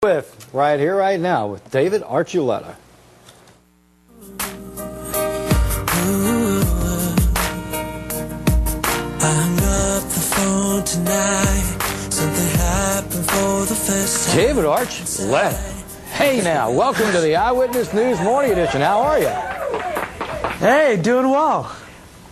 With right here, right now, with David Archuleta. David Archuleta. Hey now, welcome to the Eyewitness News Morning Edition. How are you? Hey, doing well.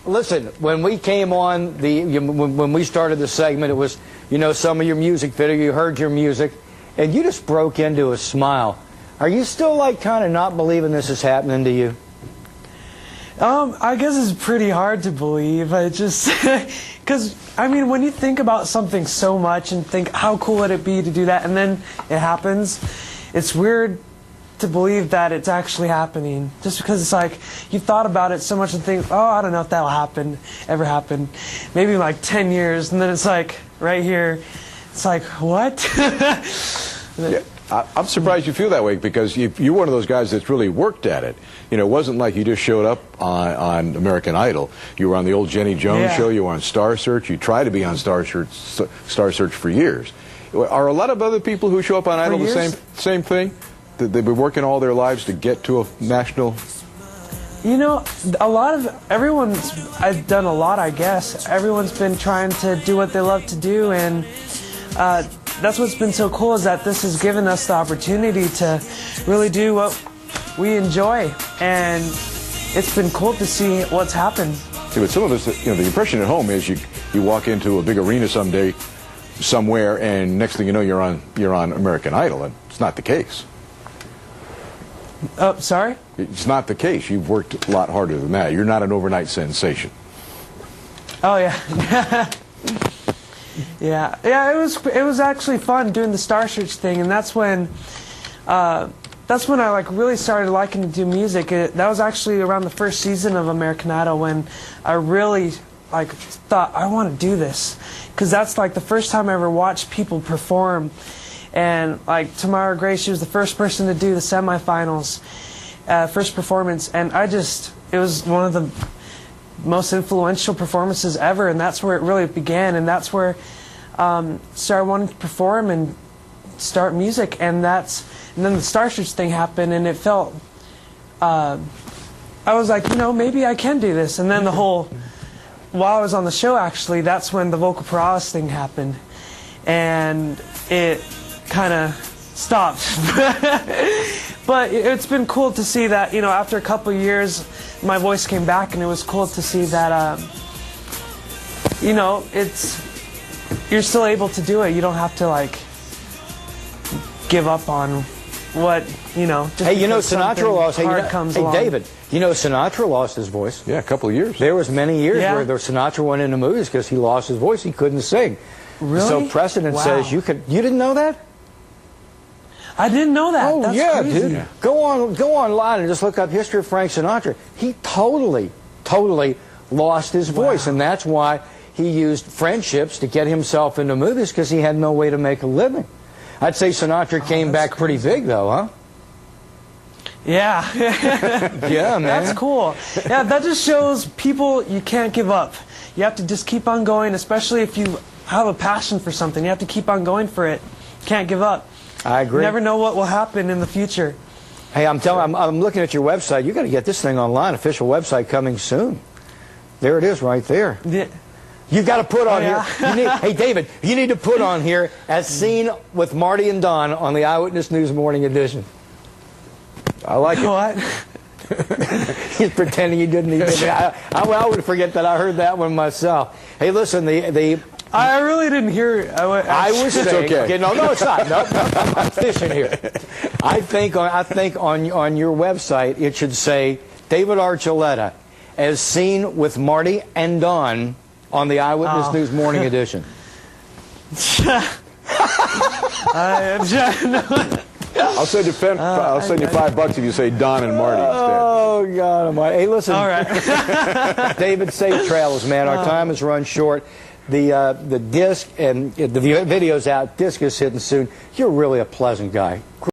Listen, when we came on, when we started the segment, it was, you know, some of your music video, you heard your music, and you just broke into a smile. Are you still, like, kind of not believing this is happening to you? I guess it's pretty hard to believe. I just, because, I mean, when you think about something so much and think, how cool would it be to do that, and then it happens, it's weird to believe that it's actually happening. Just because it's like, you've thought about it so much and think, oh, I don't know if that'll happen, ever happen. Maybe in like 10 years, and then it's like, right here, it's like, what? Yeah, I'm surprised you feel that way, because you're one of those guys that's really worked at it. You know, it wasn't like you just showed up on American Idol. You were on the old Jenny Jones show. You were on Star Search. You tried to be on Star Search for years. Are a lot of other people who show up on Idol the same thing? They've been working all their lives to get to a national... You know, I've done a lot, I guess. Everyone's been trying to do what they love to do, and that's what's been so cool, is that this has given us the opportunity to really do what we enjoy, and it's been cool to see what's happened. Yeah, but some of us, you know, the impression at home is you walk into a big arena someday, somewhere, and next thing you know, you're on American Idol, and it's not the case. Oh, sorry? It's not the case. You've worked a lot harder than that. You're not an overnight sensation. Oh, yeah. Yeah, it was actually fun doing the Star Search thing, and that's when I like really started liking to do music. That was actually around the first season of American Idol when I really like thought, I want to do this, because that's like the first time I ever watched people perform. And like Tamara Gray, she was the first person to do the semifinals, first performance, and it was one of the most influential performances ever, and that's where it really began, and that's where started wanting to perform and start music, and then the Star Search thing happened, and it felt, I was like, you know, maybe I can do this, and then while I was on the show, actually, that's when the vocal prowess thing happened, and it kind of stopped. But it's been cool to see that, you know, after a couple of years, my voice came back, and it was cool to see that, you know, you're still able to do it. You don't have to, like, give up on what, you know. Hey, you know, Sinatra lost. Hey, David, you know, Sinatra lost his voice. Yeah, a couple of years. There was many years where Sinatra went into movies because he lost his voice. He couldn't sing. Really? So precedent says you could. You didn't know that? I didn't know that. Oh, that's yeah, crazy. dude. Go online and just look up history of Frank Sinatra. He totally lost his voice, and that's why he used friendships to get himself into movies, because he had no way to make a living. I'd say Sinatra came back pretty big, though, huh? Yeah. Yeah, man. That's cool. Yeah, that just shows people you can't give up. You have to just keep on going, especially if you have a passion for something. You have to keep on going for it. Can't give up. I agree. You never know what will happen in the future. Hey, I'm looking at your website. You got to get this thing online. Official website coming soon. There it is, right there. Yeah. You've got to put on here. Hey, David, you need to put on here, as seen with Marty and Don on the Eyewitness News Morning Edition. I like it. What? He's pretending he didn't even. I would forget that I heard that one myself. Hey, listen, I really didn't hear it. I was saying, okay. No, it's not. No, I'm fishing here. I think on your website it should say David Archuleta, as seen with Marty and Don on the Eyewitness News Morning Edition. I'll send you $5 if you say Don and Marty instead. Oh, God Almighty. Hey, listen. All right. David, safe travels, man. Our time has run short. The disc and the video's out. Disc is hitting soon. You're really a pleasant guy.